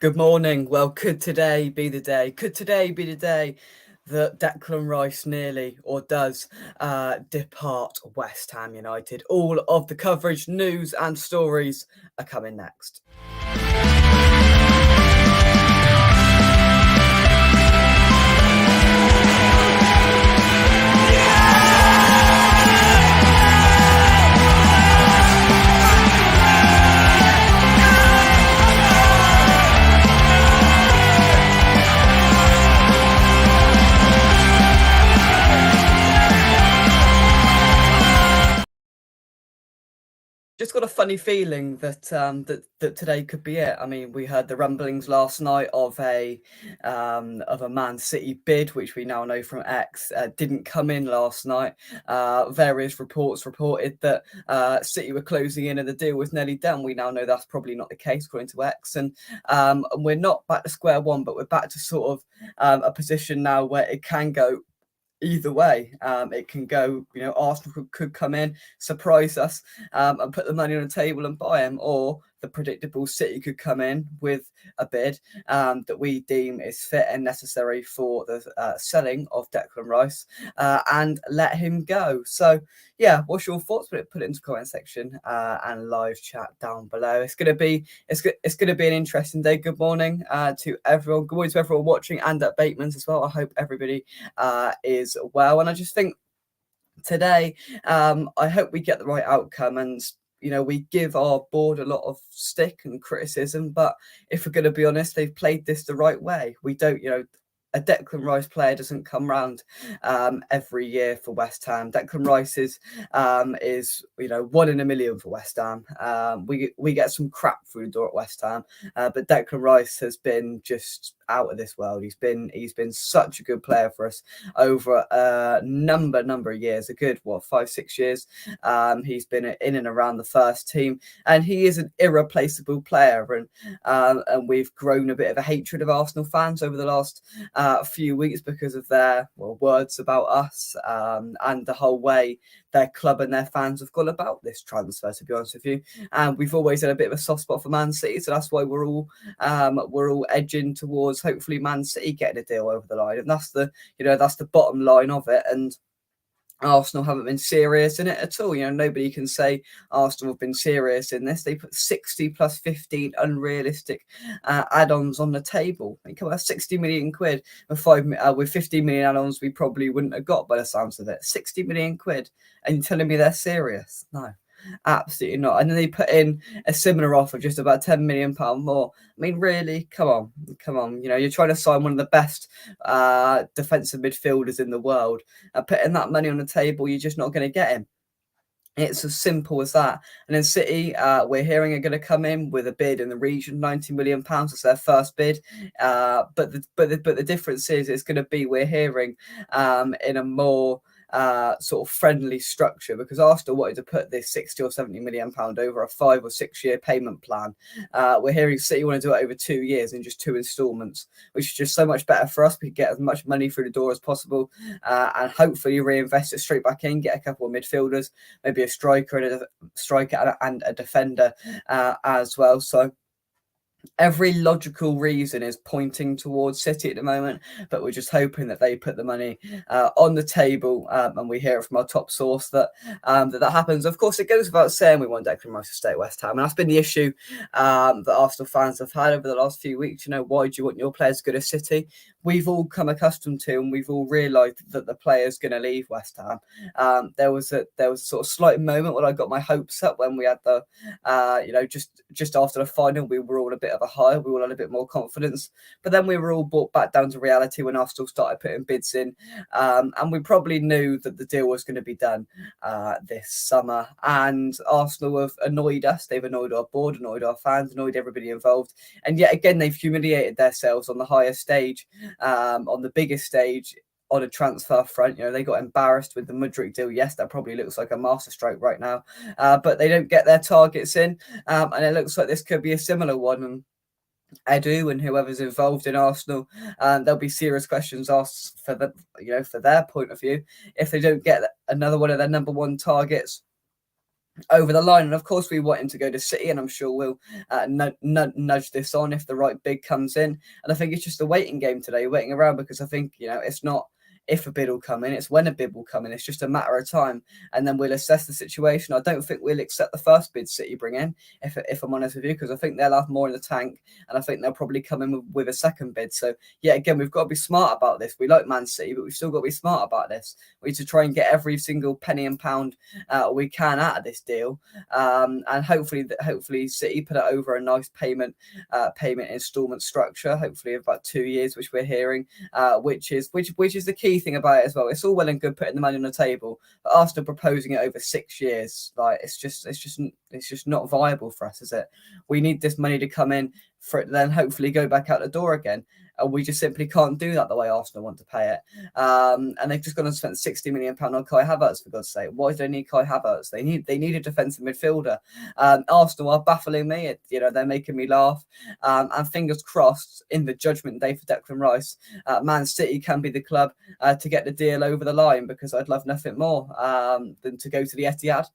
Good morning. Well, could today be the day? Could today be the day that Declan Rice nearly or does depart West Ham United? All of the coverage, news, and stories are coming next. Just got a funny feeling that that today could be it. I mean, we heard the rumblings last night of a Man City bid, which we now know from X didn't come in last night. Various reports reported that City were closing in and the deal was nearly done. We now know that's probably not the case according to X, and we're not back to square one, but we're back to sort of a position now where it can go either way. It can go, Arsenal could come in, surprise us, and put the money on the table and buy him, or the predictable City could come in with a bid that we deem is fit and necessary for the selling of Declan Rice and let him go. So, yeah, what's your thoughts? Put it into the comment section and live chat down below. It's gonna be an interesting day. Good morning to everyone. Good morning to everyone watching and at Bateman's as well. I hope everybody is well, and I just think today I hope we get the right outcome, and we give our board a lot of stick and criticism, but if we're going to be honest, they've played this the right way. We don't, a Declan Rice player doesn't come round every year for West Ham. Declan Rice is 1 in a million for West Ham. We get some crap through the door at West Ham, but Declan Rice has been just out of this world. He's been such a good player for us over a number of years. A good 5-6 years. He's been in and around the first team, and he is an irreplaceable player. And we've grown a bit of a hatred of Arsenal fans over the last few weeks because of their words about us and the whole way their club and their fans have gone about this transfer, to be honest with you. And we've always had a bit of a soft spot for Man City, so that's why we're all edging towards hopefully Man City getting a deal over the line, and that's the bottom line of it. And Arsenal haven't been serious in it at all. Nobody can say Arsenal have been serious in this. They put 60 plus 15 unrealistic add-ons on the table. I mean, come on, 60 million quid with 15 million add-ons we probably wouldn't have got by the sounds of it. 60 million quid, and you're telling me they're serious? No. Absolutely not. And then they put in a similar offer, just about £10 million more. I mean, really? Come on. You're trying to sign one of the best defensive midfielders in the world. Putting that money on the table, you're just not going to get him. It's as simple as that. And then City, we're hearing, are going to come in with a bid in the region, £90 million. That's their first bid. But the difference is, it's going to be, we're hearing in a more sort of friendly structure, because Arsenal wanted to put this £60 or £70 million over a 5 or 6 year payment plan. We're hearing City want to do it over 2 years in just 2 instalments, which is just so much better for us. We get as much money through the door as possible, and hopefully reinvest it straight back in, get a couple of midfielders, maybe a striker and a defender as well. So every logical reason is pointing towards City at the moment, but we're just hoping that they put the money on the table, and we hear it from our top source that that happens. Of course, it goes without saying we want Declan Rice to stay at West Ham, and that's been the issue that Arsenal fans have had over the last few weeks. Why do you want your players to go to City? We've all come accustomed to, and we've all realised that the player's going to leave West Ham. There was a sort of slight moment when I got my hopes up when we had the, just after the final, we were all a bit of a high. We all had a bit more confidence, but then we were all brought back down to reality when Arsenal started putting bids in, and we probably knew that the deal was going to be done this summer. And Arsenal have annoyed us. They've annoyed our board, annoyed our fans, annoyed everybody involved, and yet again they've humiliated themselves on the highest stage. On the biggest stage on a transfer front. They got embarrassed with the Mudryk deal. Yes, that probably looks like a masterstroke right now, but they don't get their targets in, and it looks like this could be a similar one. And Edu and whoever's involved in Arsenal, there'll be serious questions asked for for their point of view if they don't get another one of their number one targets over the line. And of course, we want him to go to City, and I'm sure we'll nudge this on if the right bid comes in. And I think it's just a waiting game today, waiting around, because I think, it's not if a bid will come in, it's when a bid will come in. It's just a matter of time, and then we'll assess the situation. I don't think we'll accept the first bid City bring in, if I'm honest with you, because I think they'll have more in the tank, and I think they'll probably come in with a second bid. So yeah, again, we've got to be smart about this. We like Man City, but we've still got to be smart about this. We need to try and get every single penny and pound we can out of this deal, and hopefully City put it over a nice payment instalment structure, hopefully of about 2 years, which we're hearing, which is the key thing about it as well. It's all well and good putting the money on the table, but Arsenal proposing it over 6 years, like it's just not viable for us, is it? We need this money to come in for it, then hopefully go back out the door again. And we just simply can't do that the way Arsenal want to pay it. And they've just gone and spent £60 million on Kai Havertz, for God's sake. Why do they need Kai Havertz? They need a defensive midfielder. Arsenal are baffling me. They're making me laugh. And fingers crossed, in the judgment day for Declan Rice, Man City can be the club to get the deal over the line, because I'd love nothing more than to go to the Etihad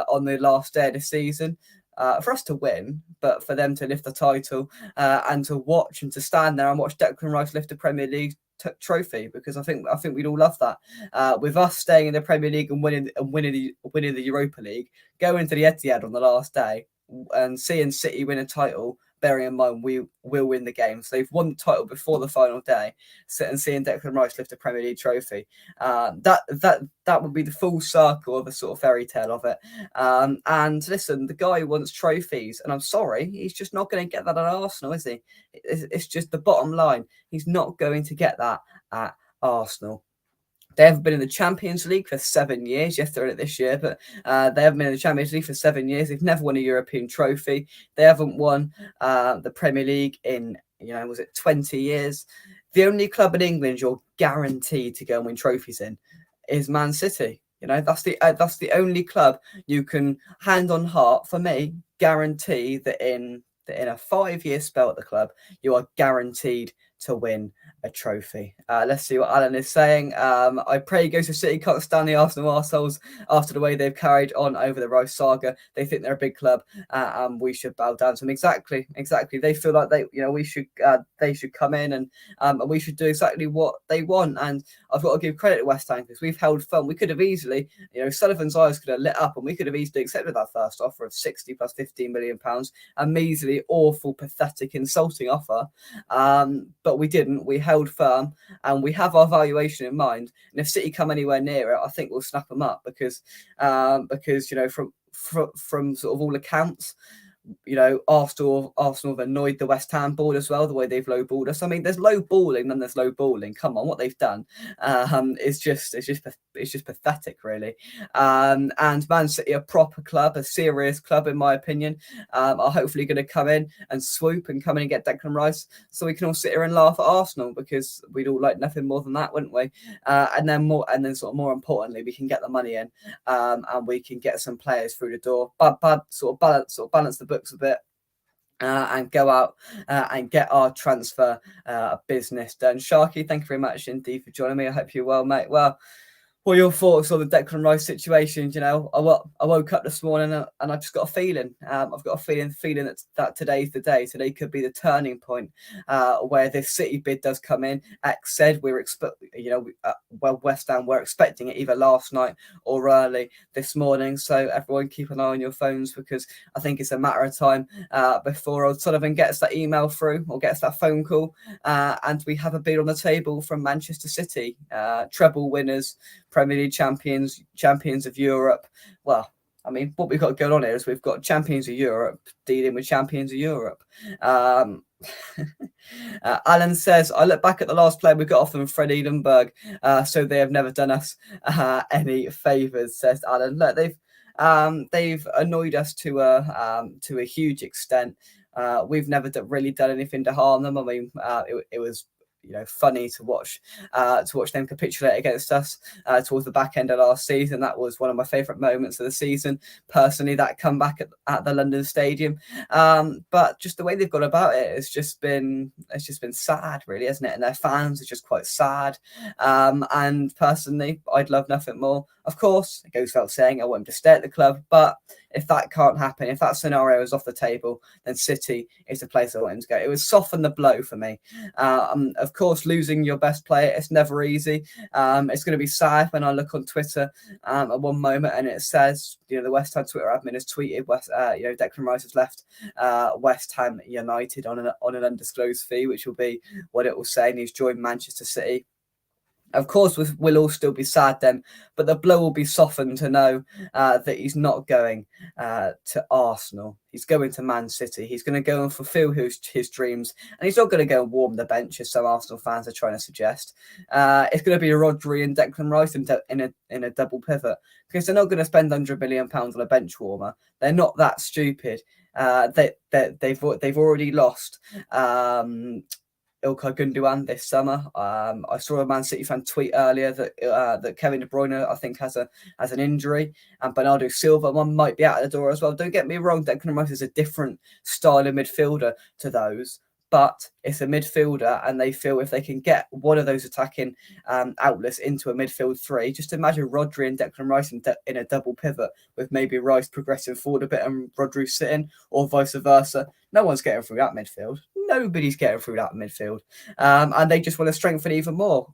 on the last day of the season. For us to win, but for them to lift the title, and to watch and to stand there and watch Declan Rice lift the Premier League trophy, because I think we'd all love that. With us staying in the Premier League and winning the Europa League, going to the Etihad on the last day and seeing City win a title. Bearing in mind we will win the game, so they've won the title before the final day. And seeing Declan Rice lift a Premier League trophy, that would be the full circle of a sort of fairy tale of it. And listen, the guy wants trophies, and I'm sorry, he's just not going to get that at Arsenal, is he? It's just the bottom line. He's not going to get that at Arsenal. They haven't been in the Champions League for 7 years. Yes, they're in it this year, but they haven't been in the Champions League for 7 years. They've never won a European trophy. They haven't won the Premier League in, was it 20 years? The only club in England you're guaranteed to go and win trophies in is Man City. That's the only club you can, hand on heart, for me, guarantee that in a 5-year spell at the club, you are guaranteed to win a trophy. Let's see what Alan is saying. I pray he goes to City. Can't stand the Arsenal arseholes after the way they've carried on over the Rice saga. They think they're a big club, and we should bow down to them. Exactly. They feel like they should come in and we should do exactly what they want. And I've got to give credit to West Ham, because we've held firm. We could have easily, Sullivan's eyes could have lit up, and we could have easily accepted that first offer of 60 plus £15 million, a measly, awful, pathetic, insulting offer. But we didn't. We held firm, and we have our valuation in mind. And if City come anywhere near it, I think we'll snap them up, because from sort of all accounts, Arsenal have annoyed the West Ham board as well, the way they've low-balled us. I mean, there's low balling, then there's low balling. Come on, what they've done is just pathetic, really. And Man City, a proper club, a serious club, in my opinion, are hopefully going to come in and swoop and come in and get Declan Rice, so we can all sit here and laugh at Arsenal, because we'd all like nothing more than that, wouldn't we? And then more importantly, we can get the money in, and we can get some players through the door, but balance the books a bit, and go out and get our transfer business done. Sharky, thank you very much indeed for joining me. I hope you're well, mate. Well, what are your thoughts on the Declan Rice situation? I woke up this morning and I just got a feeling. I've got a feeling that today's the day. Today could be the turning point where this City bid does come in. X said West Ham were expecting it either last night or early this morning. So everyone keep an eye on your phones, because I think it's a matter of time before old Sullivan gets that email through or gets that phone call, and we have a bid on the table from Manchester City, treble winners, Premier League champions of Europe. Well, I mean, what we've got going on here is we've got champions of Europe dealing with champions of Europe. Alan says, I look back at the last player we got off them, Fred Edenberg, so they have never done us any favours, says Alan. Look, they've annoyed us to a huge extent. We've never really done anything to harm them. I mean, it was funny to watch them capitulate against us towards the back end of last season. That was one of my favourite moments of the season, personally, that comeback at the London Stadium. But just the way they've gone about it, it's just been sad, really, hasn't it? And their fans are just quite sad. And personally, I'd love nothing more Of course, it goes without saying, I want him to stay at the club, but if that can't happen, if that scenario is off the table, then City is the place I want him to go. It would soften the blow for me. Of course, losing your best player, it's never easy. It's going to be sad when I look on Twitter at one moment and it says, the West Ham Twitter admin has tweeted, Declan Rice has left West Ham United on an undisclosed fee, which will be what it will say, and he's joined Manchester City. Of course, we'll all still be sad then, but the blow will be softened to know that he's not going to Arsenal. He's going to Man City. He's going to go and fulfil his dreams, and he's not going to go and warm the bench, as some Arsenal fans are trying to suggest. It's going to be Rodri and Declan Rice in a double pivot, because they're not going to spend £100 million on a bench warmer. They're not that stupid. They've already lost Ilkay Gundogan this summer. I saw a Man City fan tweet earlier that Kevin De Bruyne, I think, has an injury, and Bernardo Silva might be out the door as well. Don't get me wrong, Declan Rice is a different style of midfielder to those, but it's a midfielder, and they feel if they can get one of those attacking outlets into a midfield three, just imagine Rodri and Declan Rice in a double pivot, with maybe Rice progressing forward a bit and Rodri sitting, or vice versa. No one's getting through that midfield. Nobody's getting through that midfield. And they just want to strengthen even more.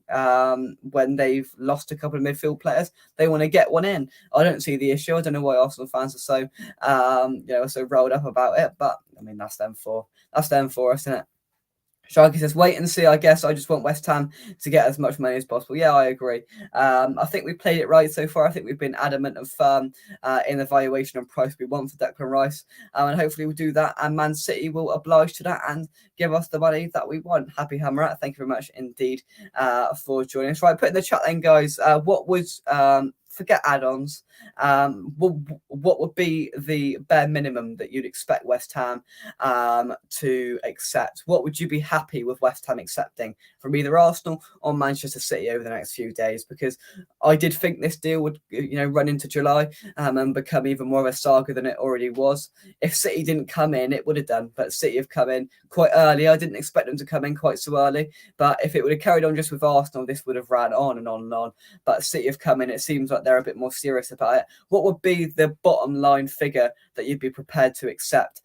When they've lost a couple of midfield players, they want to get one in. I don't see the issue. I don't know why Arsenal fans are so rolled up about it. But I mean, that's them for us, isn't it? Sharky says, wait and see. I guess I just want West Ham to get as much money as possible. Yeah, I agree. I think we played it right so far. I think we've been adamant and firm in the valuation and price we want for Declan Rice. And hopefully we'll do that. And Man City will oblige to that and give us the money that we want. Happy Hammerat, thank you very much indeed for joining us. Right, put in the chat then, guys. What was... forget add-ons. What would be the bare minimum that you'd expect West Ham to accept? What would you be happy with West Ham accepting from either Arsenal or Manchester City over the next few days? Because I did think this deal would, run into July and become even more of a saga than it already was. If City didn't come in, it would have done. But City have come in quite early. I didn't expect them to come in quite so early. But if it would have carried on just with Arsenal, this would have ran on and on and on. But City have come in. It seems like they're a bit more serious about it. What would be the bottom line figure that you'd be prepared to accept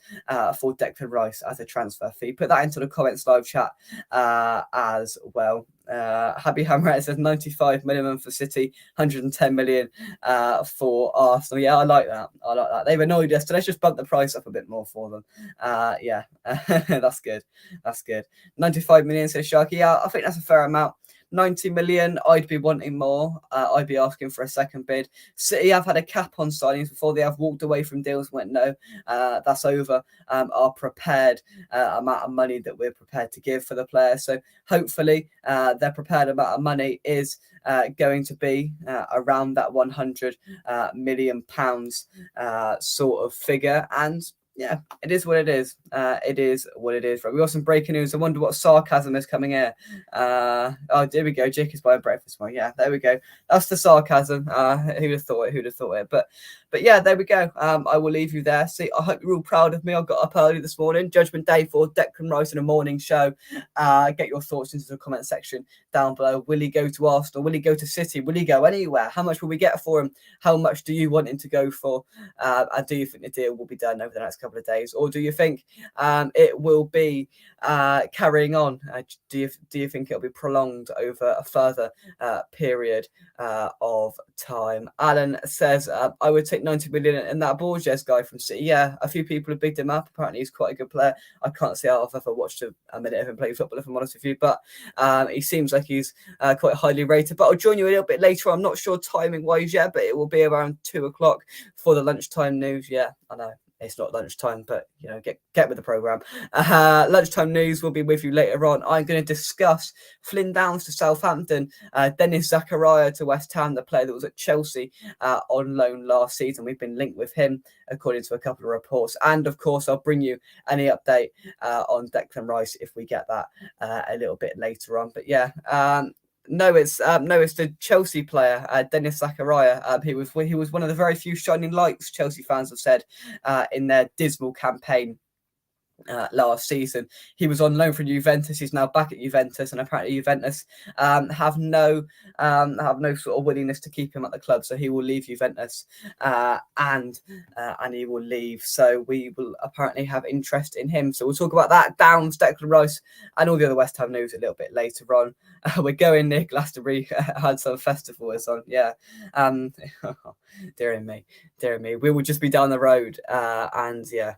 for Declan Rice as a transfer fee? Put that into the comments live chat as well. Happy Hammer says 95 minimum for City, 110 million for Arsenal. Yeah, I like that. They've annoyed us, so let's just bump the price up a bit more for them. Yeah, that's good. 95 million, says Sharky. Yeah, I think that's a fair amount. 90 million, I'd be wanting more. I'd be asking for a second bid. City have had a cap on signings before. They have walked away from deals and went, no, that's over our prepared amount of money that we're prepared to give for the player. So hopefully their prepared amount of money is going to be around that 100 million pounds sort of figure. And yeah, it is what it is. It is what it is. Right, we got some breaking news. I wonder what sarcasm is coming here. Oh, there we go. Jake is buying breakfast. Well, yeah, there we go. That's the sarcasm. Who'd have thought it? But yeah, there we go. I will leave you there. See, I hope you're all proud of me. I got up early this morning. Judgment Day for Declan Rice in a morning show. Get your thoughts into the comment section down below. Will he go to Arsenal? Will he go to City? Will he go anywhere? How much will we get for him? How much do you want him to go for? And do you think the deal will be done over the next couple of days, or do you think it will be carrying on? Do you think it'll be prolonged over a further period of time? Alan says I would take 90 million and that Borges guy from City. Yeah, a few people have bigged him up. Apparently he's quite a good player. I can't say I've ever watched a minute of him play football, if I'm honest with you, but he seems like he's quite highly rated. But I'll join you a little bit later. I'm not sure timing wise yet, but it will be around 2 o'clock for the lunchtime news. Yeah, I know it's not lunchtime, but get with the program. Lunchtime news will be with you later on. I'm going to discuss Flynn Downs to Southampton, Dennis Zakaria to West Ham, the player that was at Chelsea on loan last season. We've been linked with him according to a couple of reports, and of course I'll bring you any update on Declan Rice if we get that a little bit later on. But yeah. No, it's the Chelsea player, Dennis Zakaria. He was one of the very few shining lights Chelsea fans have said in their dismal campaign last season. He was on loan from Juventus. He's now back at Juventus, and apparently Juventus have no sort of willingness to keep him at the club. So he will leave Juventus, and he will leave. So we will apparently have interest in him. So we'll talk about that, Downs, Declan Rice, and all the other West Ham news a little bit later on. We're going near Glastonbury. Had some festival is on. Yeah. Dear me. We will just be down the road, and yeah.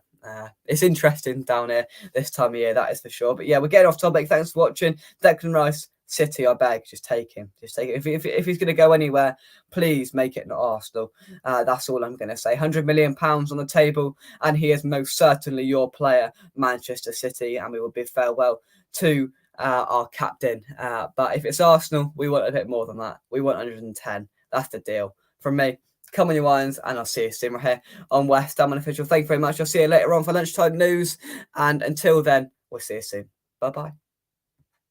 It's interesting down here this time of year, that is for sure. But yeah, we're getting off topic. Thanks for watching. Declan Rice, City, I beg, just take him. Just take it. If he's going to go anywhere, please make it not Arsenal. That's all I'm going to say. £100 million on the table, and he is most certainly your player, Manchester City, and we will bid farewell to our captain. But if it's Arsenal, we want a bit more than that. We want 110. That's the deal. From me, come on your irons, and I'll see you soon right here on West Ham Unofficial. Thank you very much. I'll see you later on for lunchtime news. And until then, we'll see you soon. Bye-bye.